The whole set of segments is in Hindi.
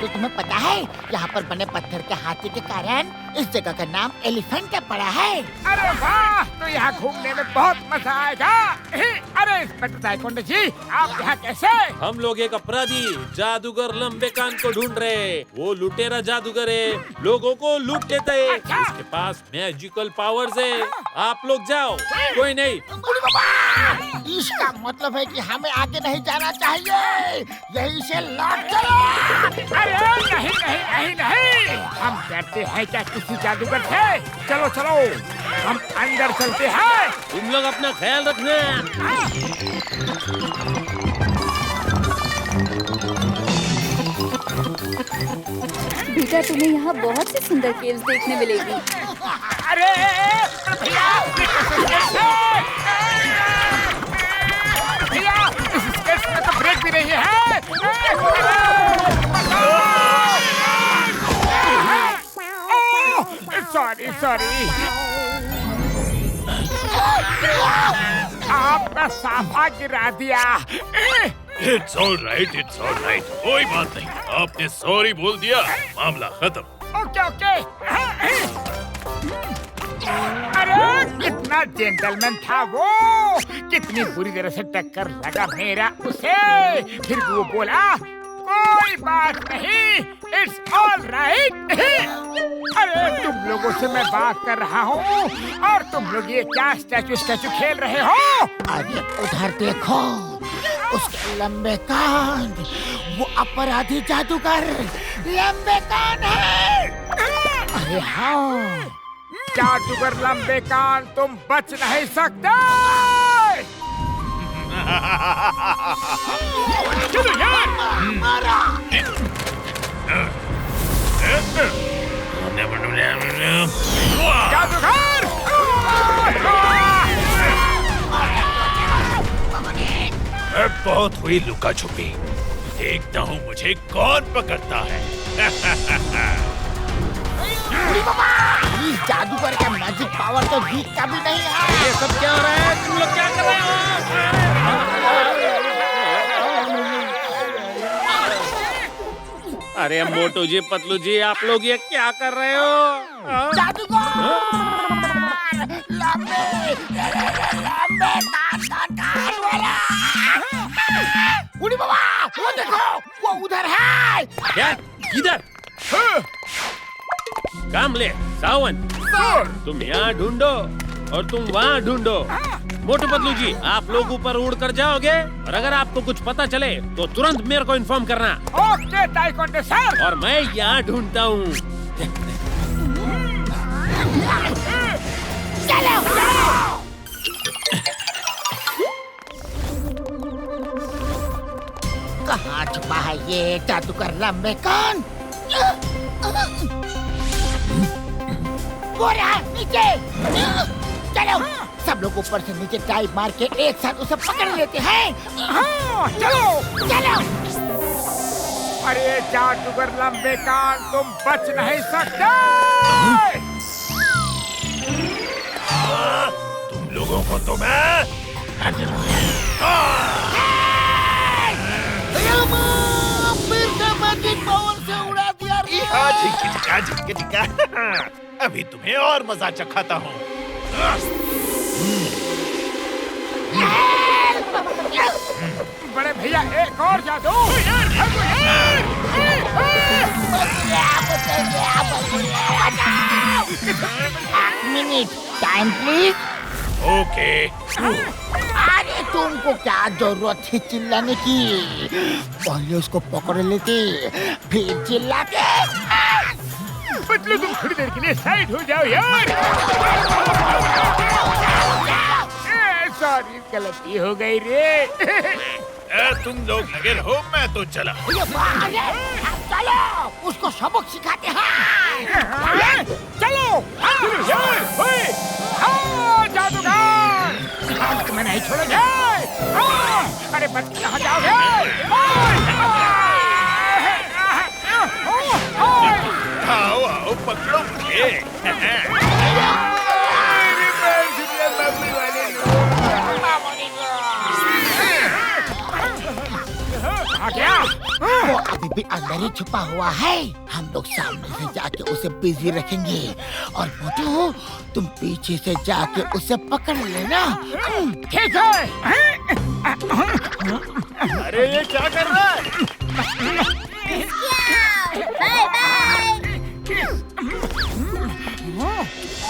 जादू तुम्हें पता है? यहाँ पर बने पत्थर के हाथी के कारण इस जगह का नाम एलिफेंट पड़ा है। अरे वाह, तो यहाँ घूमने में बहुत मजा आएगा। अरे इंस्पेक्टर ताइक्वांडो जी, आप यहाँ कैसे? हम लोग एक अपराधी जादूगर लंबे कान को ढूंढ रहे हैं। वो लुटेरा जादूगर है, लोगों को लूट लेता है। अच्छा। उसके पास मैजिकल पावर्स है। आप लोग जाओ, कोई नहीं। बुढ़ी बाबा, इसका मतलब है कि हमें आगे नहीं जाना चाहिए, यहीं से लौट चलो। अरे नहीं नहीं नहीं नहीं, हम डरते हैं क्या किसी जादूगर से? चलो चलो, हम अंदर चलते हैं। तुम लोग अपना ख्याल रखना। बेटा, तुम्हें यहाँ बहुत सी सुंदर केव्स देखने मिलेगी। अरे भैया, भैया, इस स्केच में तो ब्रेक भी नहीं है। सॉरी सॉरी, आपका साफा गिरा दिया। इट्स ऑल राइट, कोई बात नहीं। आपने सॉरी बोल दिया, मामला खत्म। Okay okay. अरे कितना जेंटलमैन था वो, कितनी बुरी तरह से टक्कर लगा मेरा उसे, फिर भी वो बोला कोई बात नहीं, इट्स ऑल राइट। अरे तुम लोगों से मैं बात कर रहा हूँ और तुम लोग ये क्या स्टैचू खेल रहे हो? अरे उधर देखो, उसके लंबे कान, वो अपराधी जादूगर लंबे कान है। अरे हाँ, जादूगर लंबे कान, तुम बच नहीं सकते। चलो यार, जादूगर! बहुत हुई लुका छुपी, देखता हूँ मुझे कौन पकड़ता है। बुढ़ी बाबा, इस जादूगर का मैजिक पावर तो दिख का भी नहीं है। ये सब क्या हो रहा है? तुम लोग क्या कर रहे हो? अरे मोटू जी, पतलू जी, आप लोग ये क्या कर रहे हो? जादूगर लंबे लंबे कान वाला। बुढ़ी बाबा, वो देखो, वो उधर है। क्या? इधर? कामले, सावन, तुम यहाँ ढूंढो और तुम वहाँ ढूंढो। मोटू पतलू जी, आप लोग ऊपर उड़ कर जाओगे और अगर आपको कुछ पता चले तो तुरंत मेरे को इन्फॉर्म करना। Okay taekwondo sir. और मैं यहाँ ढूंढता हूँ। कहाँ छुपा है ये जादूगर लंबे कान? वो रहा नीचे। चलो, सब लोग ऊपर से नीचे डाइव मार के एक साथ उसे पकड़ लेते हैं। हाँ, चलो चलो। अरे जादूगर लंबे कान, तुम बच नहीं सकते। तुम लोगों को तो मैं फिर से मैजिक पावर से उड़ा दिया रे। अभी तुम्हें और मजा चखाता हूँ। बड़े भैया, एक और जादू। एक मिनट, टाइम प्लीज। ओके। अरे तुमको क्या जरूरत है चिल्लाने की? पहले उसको पकड़ लेते, फिर चिल्लाते। पतलू, तुम थोड़ी देर के लिए साइड हो जाओ यार। सॉरी, गलती हो गई रे। तुम लोग लगे रहो, मैं तो चला। चलो, उसको सबक सिखाते हैं। चलो यार, जादूगर, तुम्हें नहीं छोड़ेंगे। अरे बच कहाँ जाओगे? आओ आओ, पकड़ो मुझे। आ गया। वो अभी भी अंदर ही छुपा हुआ है। हम लोग सामने से जाके उसे बिजी रखेंगे और मोटू तुम पीछे से जाके उसे पकड़ लेना। ठीक है। अरे ये क्या कर रहा है? Bye bye.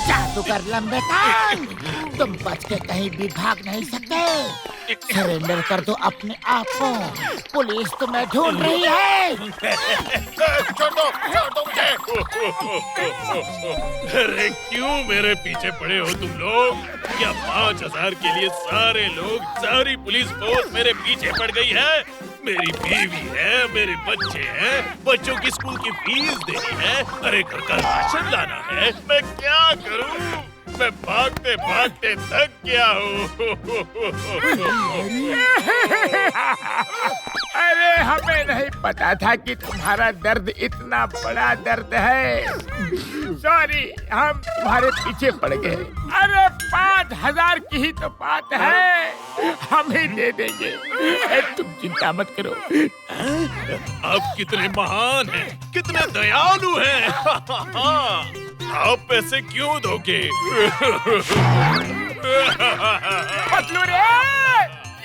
जादूगर लंबे कान, तुम बच के कहीं भी भाग नहीं सकते। सरेंडर कर दो अपने आप को, पुलिस तुम्हें ढूंढ रही है। छोड़ दो मुझे। अरे क्यों मेरे पीछे पड़े हो तुम लोग? क्या 5,000 के लिए सारे लोग, सारी पुलिस फोर्स मेरे पीछे पड़ गई है? मेरी बीवी है, मेरे बच्चे हैं, बच्चों की स्कूल की फीस देनी है, अरे घर का राशन लाना है। मैं क्या करूं? मैं भागते भागते थक गया हूँ। अरे हमें नहीं पता था कि तुम्हारा दर्द इतना बड़ा दर्द है। सॉरी, हम तुम्हारे पीछे पड़ गए। अरे 5,000 की ही तो बात है, हम ही दे देंगे। तुम चिंता मत करो। आप कितने महान हैं, कितने दयालु हैं। आप पैसे क्यों दोगे? पतलू रे,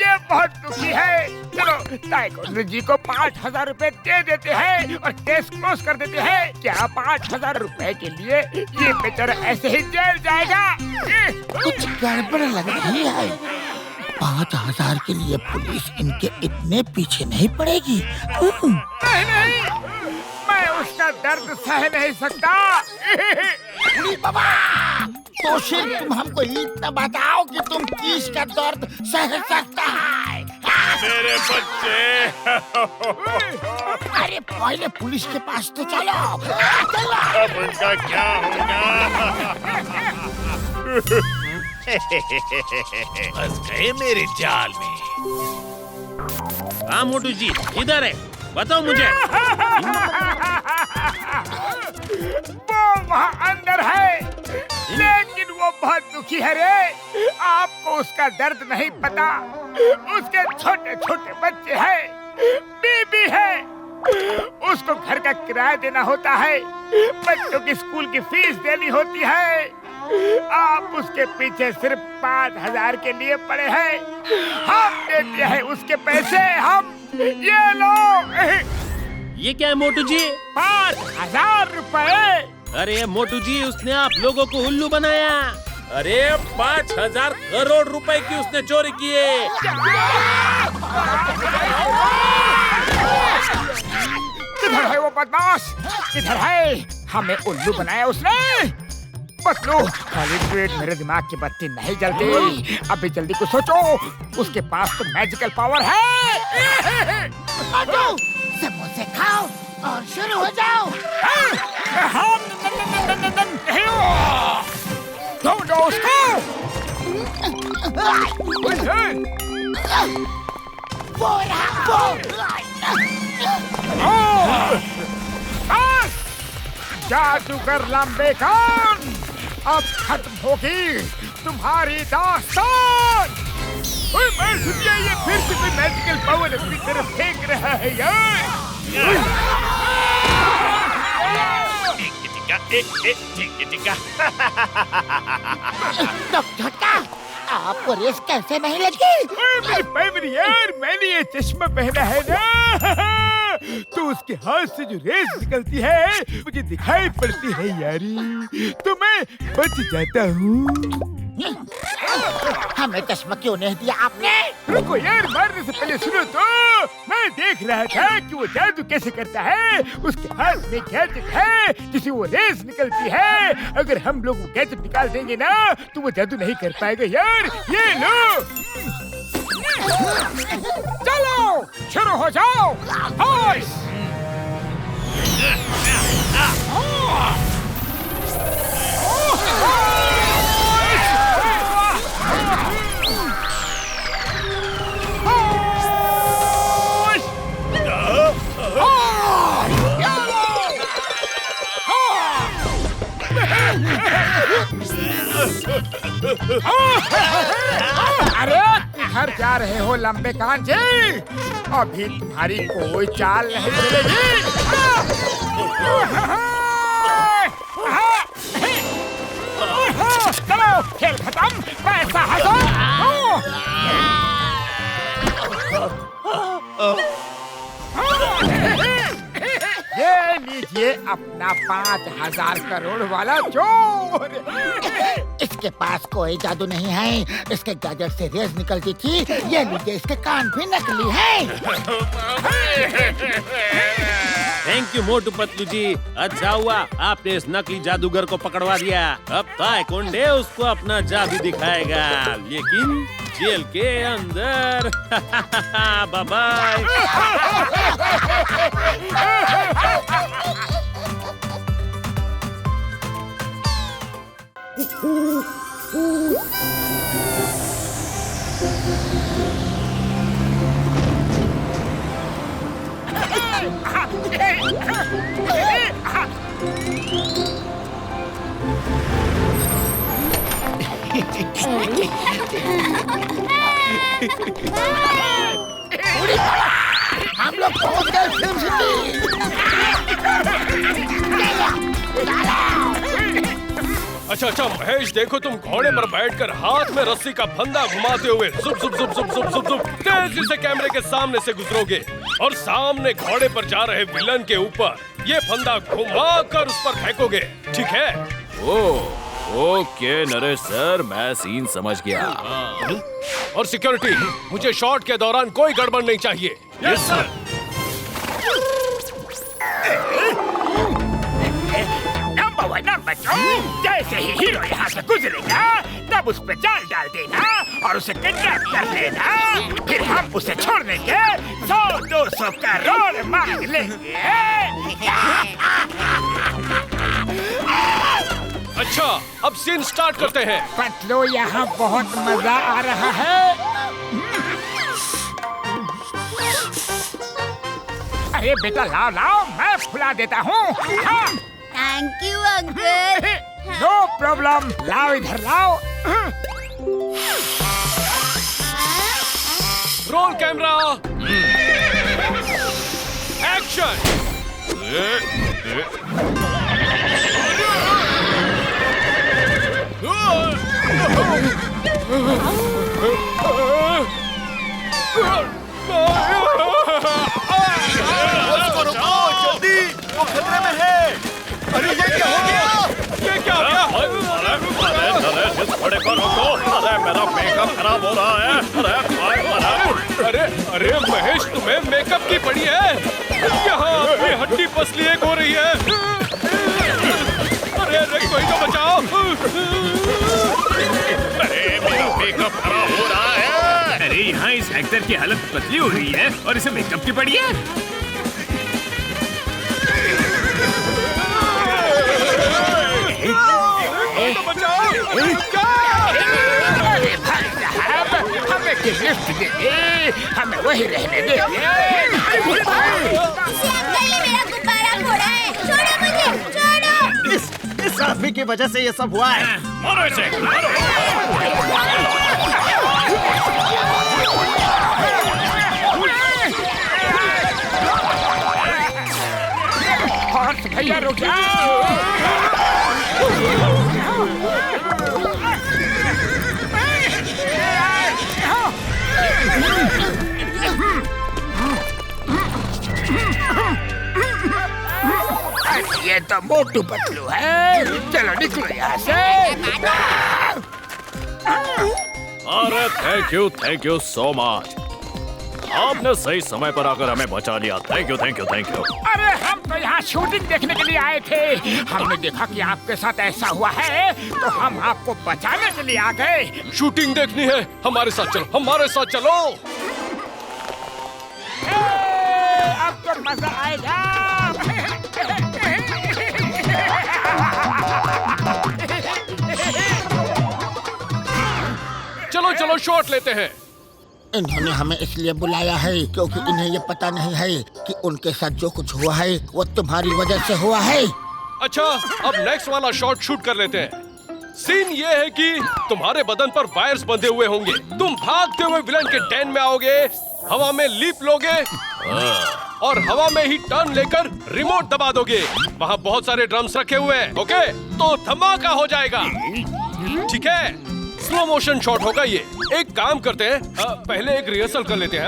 ये बहुत दुखी है। चलो ताइक्वांडो जी को 5,000 रुपए दे देते हैं और केस क्लोज कर देते हैं। क्या 5,000 रुपए के लिए ये बेचारा ऐसे ही जेल जाएगा? कुछ गड़बड़ लग रही है। 5,000 के लिए पुलिस इनके इतने पीछे नहीं पड़ेगी। नहीं नहीं, मैं उसका दर्द सह नहीं सकता। बाबा, तो सिर्फ तुम हमको इतना बताओ कि तुम किस का दर्द सह सकता है। मेरे बच्चे। अरे पहले पुलिस के पास तो चलो। अब उनका क्या होगा? फंस गए मेरे जाल में। हाँ मोटू जी, इधर है, बताओ मुझे। वो वहाँ अंदर है, लेकिन वो बहुत दुखी है रे। आपको उसका दर्द नहीं पता। उसके छोटे छोटे बच्चे हैं, बीबी है, उसको घर का किराया देना होता है, बच्चों की स्कूल की फीस देनी होती है। आप उसके पीछे सिर्फ 5,000 के लिए पड़े हैं। हम देते हैं उसके पैसे, हम। ये लो। ये क्या है मोटू जी? 5,000 रुपए। अरे मोटू जी, उसने आप लोगों को उल्लू बनाया। अरे 5,000 करोड़ रुपए की उसने चोरी किए। किधर है वो बदमाश? किधर है? हमें उल्लू बनाया उसने। पतलू, खाली पेट मेरे दिमाग की बत्ती नहीं जलती। अभी जल्दी कुछ सोचो, उसके पास तो मैजिकल पावर है। समोसे खाओ और शुरू हो जाओ। ढूंढो उसको। वो रहा वो। बस, जादूगर लंबे कान, अब खत्म होगी तुम्हारी दास्तान। ये फिर से कोई मैजिकल पावर अपनी तरफ फेंक रहा है यार। झटका, आपको रेस कैसे नहीं लगी? मेरी यार, मैंने ये चश्मा पहना है ना, तो उसके हाथ से जो रेस निकलती है मुझे दिखाई पड़ती है यारी, तो मैं बच जाता हूँ। हमें चश्मा क्यों नहीं दिया आपने? रुको यार, मारने से पहले सुनो तो। मैं देख रहा था कि वो जादू कैसे करता है। उसके हाथ में गैजेट है जिसे वो रेस निकलती है। अगर हम लोग वो गैजेट निकाल देंगे ना तो वो जादू नहीं कर पाएगा यार। ये लो, चलो शुरू हो जाओ। अरे किधर जा रहे हो लंबे कान जी? अभी तुम्हारी कोई चाल नहीं चलेगी। चलो खेल खत्म, पैसा हासिल। ये लीजिए अपना 5,000 करोड़ वाला चोर। इसके पास कोई जादू नहीं है, इसके गाजर से रेस निकलती थी। ये लीजिए, इसके कान भी नकली हैं। थैंक यू मोटू पतलू जी, अच्छा हुआ आपने इस नकली जादूगर को पकड़वा दिया। अब ताइकोंडे उसको अपना जादू दिखाएगा, लेकिन जेल के अंदर। Bye bye. हम लोग पहुंच गए फिल्म सिटी। अच्छा महेश, देखो तुम घोड़े पर बैठकर हाथ में रस्सी का फंदा घुमाते हुए जुप जुप जुप जुप जुप जुप जुप तेजी से कैमरे के सामने से गुजरोगे और सामने घोड़े पर जा रहे विलन के ऊपर ये फंदा घुमाकर उस पर फेंकोगे, ठीक है? ओके नरेश सर, मैं सीन समझ गया। और सिक्योरिटी, मुझे शॉट के दौरान कोई गड़बड़ नहीं चाहिए। Yes sir. नंबर 2, जैसे ही हीरो यहाँ से गुजरेगा तब उस पे जाल डाल देना और उसे किडनैप कर लेना। फिर हम उसे छोड़ने के 100-200 करोड़ मांग लेंगे। अच्छा, अब सीन स्टार्ट करते हैं। पतलू, यहाँ बहुत मजा आ रहा है। अरे बेटा लाओ लाओ, मैं फुला देता हूँ। Thank you uncle. No problem, लाओ इधर लाओ। Roll camera, action. जल्दी, वो खतरे में है। अरे ये क्या हो गया? ये क्या हो गया? अरे इस घोड़े को रोको। अरे मेरा मेकअप खराब हो रहा है। अरे महेश, तुम्हें मेकअप की पड़ी है? यहाँ अपनी हड्डी पसली एक हो रही है। अरे कोई तो बचाओ। अरे मेरा मेकअप खराब हो रहा है। अरे यहाँ इस एक्टर की हालत पतली हो रही है और इसे मेकअप की पड़ी है। हमें लिफ्ट दे, हमें वही रहने दे। मेरा गुब्बारा फोड़ा है, छोड़ो मुझे, छोड़ो। इस आदमी की वजह से ये सब हुआ है। मारो इसे, हॉर्स भैया रुक जाओ। ये तो मोटू पतलू है। चलो निकलो यहाँ से। अरे थैंक यू सो मच। आपने सही समय पर आकर हमें बचा लिया। Thank you. अरे हम तो यहाँ शूटिंग देखने के लिए आए थे। हमने देखा कि आपके साथ ऐसा हुआ है तो हम आपको बचाने के लिए आ गए। शूटिंग देखनी है? हमारे साथ चलो। अब तो मजा आएगा। चलो शॉट लेते हैं। इन्होंने हमें इसलिए बुलाया है क्योंकि इन्हें ये पता नहीं है कि उनके साथ जो कुछ हुआ है वो तुम्हारी वजह से हुआ है। अच्छा, अब नेक्स्ट वाला शॉट शूट कर लेते हैं। सीन ये है कि तुम्हारे बदन पर वायर्स बंधे हुए होंगे। तुम भागते हुए विलन के डेन में आओगे हवा में लीप लोगे और हवा में ही टर्न लेकर रिमोट दबा दोगे। वहाँ बहुत सारे ड्रम्स रखे हुए हैं, ओके? तो धमाका हो जाएगा, ठीक है? स्लो मोशन शॉट होगा ये। एक काम करते हैं, पहले एक रिहर्सल कर लेते हैं।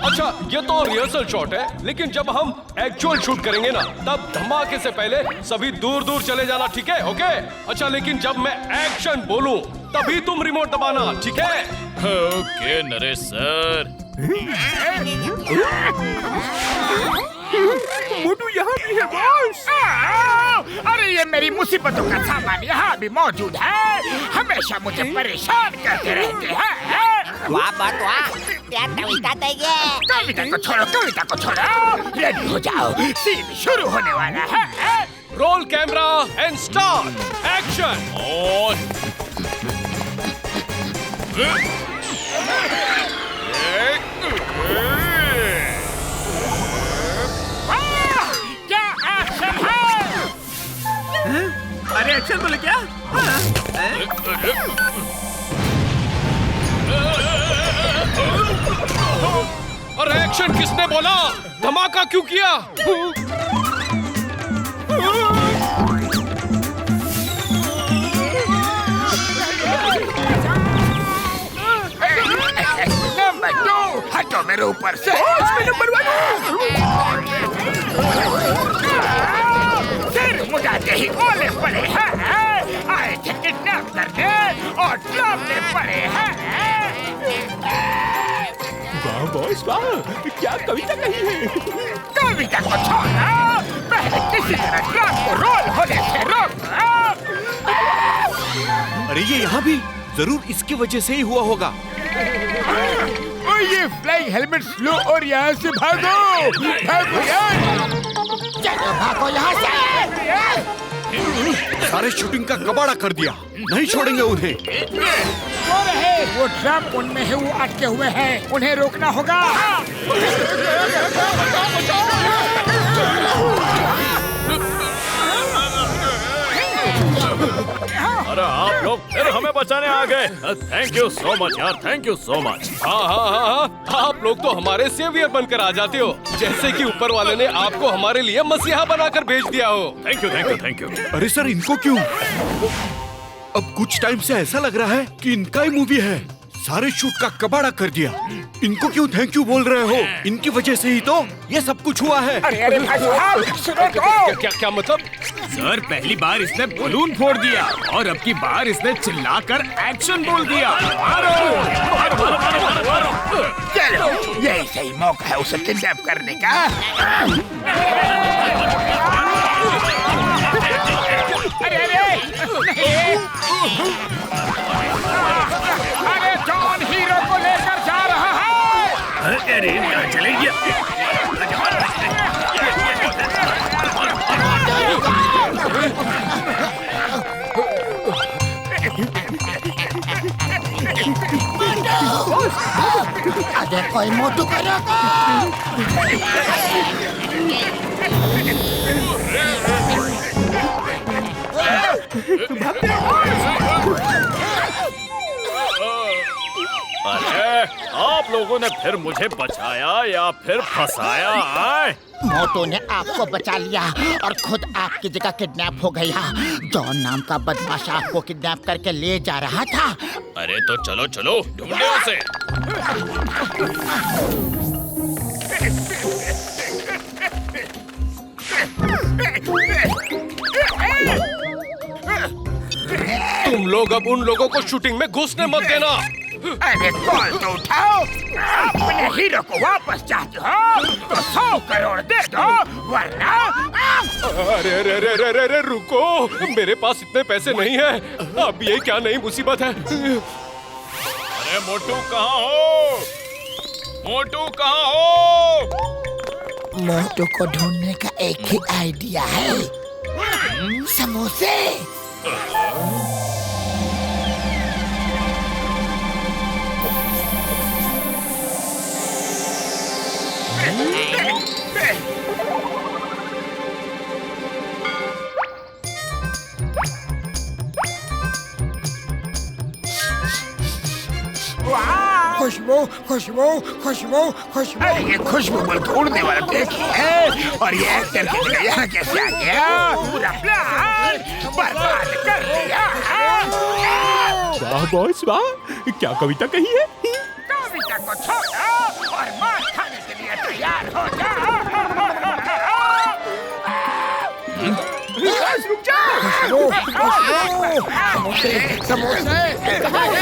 अच्छा, ये तो रिहर्सल शॉट है, लेकिन जब हम एक्चुअल शूट करेंगे ना, तब धमाके से पहले सभी दूर दूर चले जाना, ठीक है? ओके? अच्छा, लेकिन जब मैं एक्शन बोलूं तभी तुम रिमोट दबाना, ठीक है? Okay Naresh sir. मोटू यहाँ भी है बॉस। अरे ये मेरी मुसीबतों का सामान यहाँ भी मौजूद है। हमेशा मुझे परेशान करते रहते हैं। वाह बात वाह, क्या कविता है ये? कविता को छोड़ो, कविता को छोड़ो। रेडी हो जाओ, सीन शुरू होने वाला है। Roll camera and start action. क्या एक्शन है? अरे एक्शन बोले क्या? अरे एक्शन किसने बोला? धमाका क्यों किया? नंबर 2 हटो मेरे ऊपर से। नंबर 1 सिर मुड़ाते ही ओले पड़े हैं। आए थे किडनैप करने और ड्रामने पड़े हैं। वाह बॉस वाह, क्या कविता कही है। कविता को छोड़ो, पहले किसी तरह ड्राम को रोल होने से रोको। अरे ये यहाँ भी जरूर इसकी वजह से ही हुआ होगा। ये फ्लाइंग हेलमेट लो और यहाँ से भागो, भागो यार। चलो भागो यहाँ से। सारे शूटिंग का कबाड़ा कर दिया, नहीं छोड़ेंगे उन्हें। वो रहे, वो ड्रम उनमें है, वो अटके हुए हैं, उन्हें रोकना होगा। अरे आप लोग फिर हमें बचाने आ गए। थैंक यू सो मच यार, थैंक यू सो मच। हाँ, आप लोग तो हमारे सेवियर बनकर आ जाते हो, जैसे कि ऊपर वाले ने आपको हमारे लिए मसीहा बनाकर भेज दिया हो। Thank you thank you thank you. अरे सर, इनको क्यों? अब कुछ टाइम से ऐसा लग रहा है कि इनका ही मूवी है। सारे शूट का कबाड़ा कर दिया। इनको क्यों थैंक यू बोल रहे हो? इनकी वजह से ही तो ये सब कुछ हुआ है। अरे भाई साहब, सुनो तो। क्या मतलब? सर पहली बार इसने बलून फोड़ दिया और अब की बार इसने चिल्लाकर एक्शन बोल दिया। मारो, मारो, मारो, मारो, मारो, मारो। चलो, यही सही मौका है उसे किडनैप करने का। अरे जॉन हीरो को लेकर जा रहा है। अरे चले गया। अरे कोई मोटू करेगा। अरे आप लोगों ने फिर मुझे बचाया या फिर फंसाया? आए मोटू ने आपको बचा लिया और खुद आपकी जगह किडनैप हो गया। जॉन नाम का बदमाश आपको किडनैप करके ले जा रहा था। अरे तो चलो चलो ढूंढे उसे। तुम लोग अब उन लोगों को शूटिंग में घुसने मत देना। अरे कॉल तो उठाओ। अपने हीरो को वापस चाहते हो तो 100 करोड़ दे दो, वरना। अरे अरे अरे अरे अरे रुको, मेरे पास इतने पैसे नहीं हैं। अब ये क्या नई मुसीबत है? अरे मोटू कहाँ हो? मोटू कहाँ हो? मोटू को ढूंढने का एक ही आइडिया है, समोसे। खुशबू खुशबू खुशबू खुशबू। अरे ये खुशबू बोल के उड़ने वाला देखी है, और ये एक्टर की जगह यहाँ कैसे आ गया? पूरा प्लान बर्बाद कर दिया। वाह बॉस वाह, क्या कविता कही है? कविता को छोड़ो और मार खाने के लिए तैयार हो जाओ। रुक जाओ। समोसे समोसे। समोसे।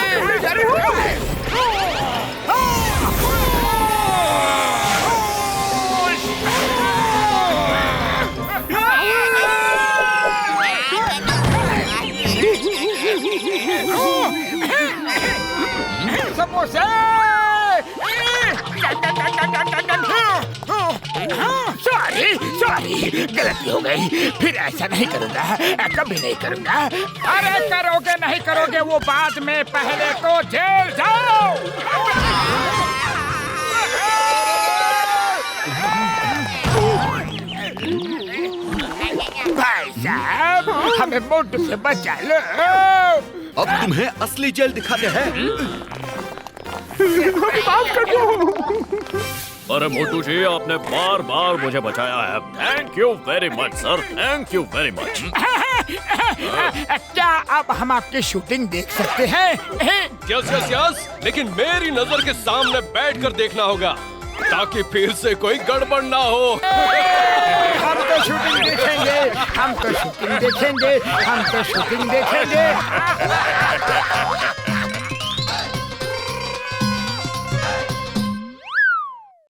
सॉरी सॉरी, गलती हो गई, फिर ऐसा नहीं करूंगा, कभी नहीं करूंगा। अरे करोगे नहीं करोगे वो बाद में, पहले तो जेल जाओ। भाई साहब हमें मोटू से बचा लो। अब तुम्हें असली जेल दिखाते हैं। अरे मोटू जी, आपने बार बार मुझे बचाया है। Thank you very much sir, thank you very much. क्या अब हम आपकी शूटिंग देख सकते हैं? यस यस यस, लेकिन मेरी नजर के सामने बैठकर देखना होगा, ताकि फिर से कोई गड़बड़ ना हो। हम तो शूटिंग देखेंगे, हम तो शूटिंग देखेंगे, हम तो शूटिंग देखेंगे।